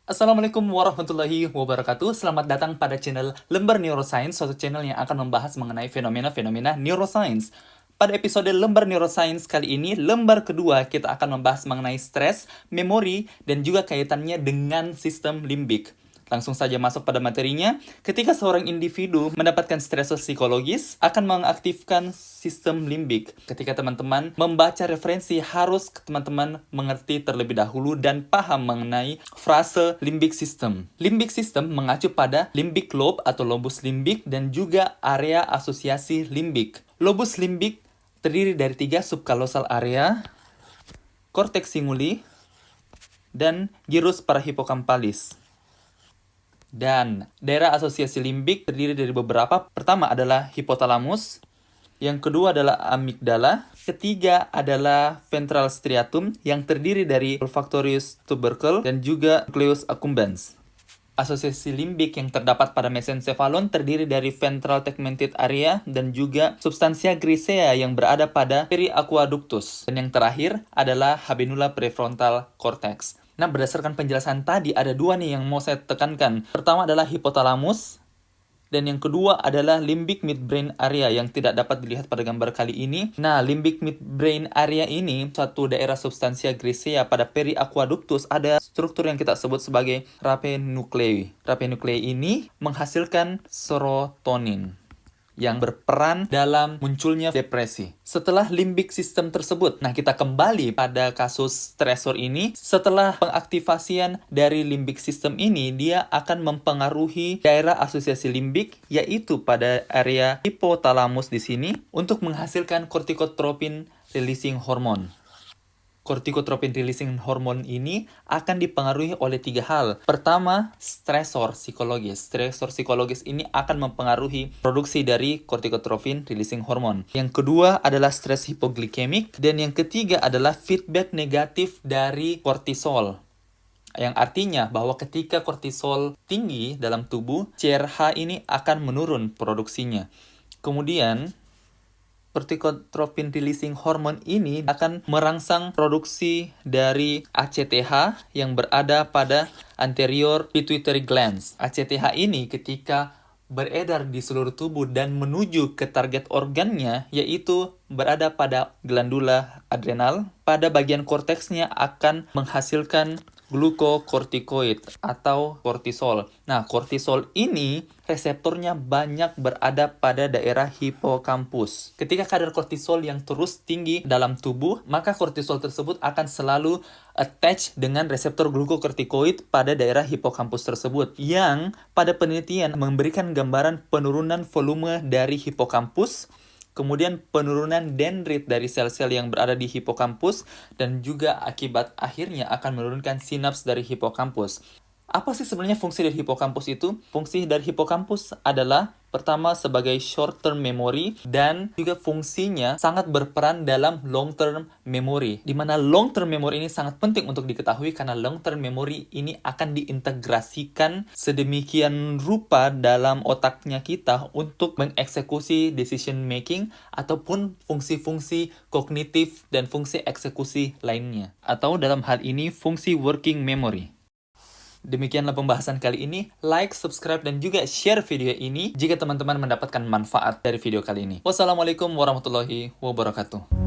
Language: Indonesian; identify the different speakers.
Speaker 1: Assalamualaikum warahmatullahi wabarakatuh. Selamat datang pada channel Lembar Neuroscience, suatu channel yang akan membahas mengenai fenomena-fenomena neuroscience. Pada episode Lembar Neuroscience kali ini, lembar kedua, kita akan membahas mengenai stres, memori, dan juga kaitannya dengan sistem limbik. Langsung saja masuk pada materinya. Ketika seorang individu mendapatkan stresor psikologis, akan mengaktifkan sistem limbik. Ketika teman-teman membaca referensi, harus teman-teman mengerti terlebih dahulu dan paham mengenai frase limbic system. Limbic system mengacu pada limbic lobe atau lobus limbik dan juga area asosiasi limbik. Lobus limbik terdiri dari 3 subkalosal area, korteks singuli, dan gyrus parahipokampalis. Dan daerah asosiasi limbik terdiri dari beberapa. Pertama adalah hipotalamus, yang kedua adalah amigdala, ketiga adalah ventral striatum yang terdiri dari olfactorius tubercle dan juga nucleus accumbens. Asosiasi limbik yang terdapat pada mesencephalon terdiri dari ventral tegmented area dan juga substansia grisea yang berada pada periaqueductus. Dan yang terakhir adalah habenula prefrontal cortex. Nah, berdasarkan penjelasan tadi, ada 2 nih yang mau saya tekankan. Pertama adalah hipotalamus, dan yang kedua adalah limbic midbrain area yang tidak dapat dilihat pada gambar kali ini. Nah, limbic midbrain area ini suatu daerah substansia grisea pada periaqueductus. Ada struktur yang kita sebut sebagai rapenuklei. Rapenuklei ini menghasilkan serotonin yang berperan dalam munculnya depresi. Setelah limbic system tersebut, nah kita kembali pada kasus stresor ini. Setelah pengaktifasian dari limbic system ini, dia akan mempengaruhi daerah asosiasi limbik, yaitu pada area hipotalamus di sini, untuk menghasilkan corticotropin releasing hormone. Corticotropin releasing hormone ini akan dipengaruhi oleh 3 hal. Pertama, stresor psikologis. Stresor psikologis ini akan mempengaruhi produksi dari corticotropin releasing hormone. Yang kedua adalah stres hipoglikemik. Dan yang ketiga adalah feedback negatif dari kortisol. Yang artinya bahwa ketika kortisol tinggi dalam tubuh, CRH ini akan menurun produksinya. Kemudian, corticotropin releasing hormone ini akan merangsang produksi dari ACTH yang berada pada anterior pituitary glands. ACTH ini ketika beredar di seluruh tubuh dan menuju ke target organnya, yaitu berada pada glandula adrenal, pada bagian korteksnya akan menghasilkan glukokortikoid atau kortisol. Nah, kortisol ini reseptornya banyak berada pada daerah hipokampus. Ketika kadar kortisol yang terus tinggi dalam tubuh, maka kortisol tersebut akan selalu attach dengan reseptor glukokortikoid pada daerah hipokampus tersebut, yang pada penelitian memberikan gambaran penurunan volume dari hipokampus, kemudian penurunan dendrit dari sel-sel yang berada di hipokampus, dan juga akibat akhirnya akan menurunkan sinaps dari hipokampus. Apa sih sebenarnya fungsi dari hipokampus itu? Fungsi dari hipokampus adalah pertama sebagai short term memory, dan juga fungsinya sangat berperan dalam long term memory. Di mana long term memory ini sangat penting untuk diketahui karena long term memory ini akan diintegrasikan sedemikian rupa dalam otaknya kita untuk mengeksekusi decision making ataupun fungsi-fungsi kognitif dan fungsi eksekusi lainnya. Atau dalam hal ini fungsi working memory. Demikianlah pembahasan kali ini. Like, subscribe, dan juga share video ini jika teman-teman mendapatkan manfaat dari video kali ini. Wassalamualaikum warahmatullahi wabarakatuh.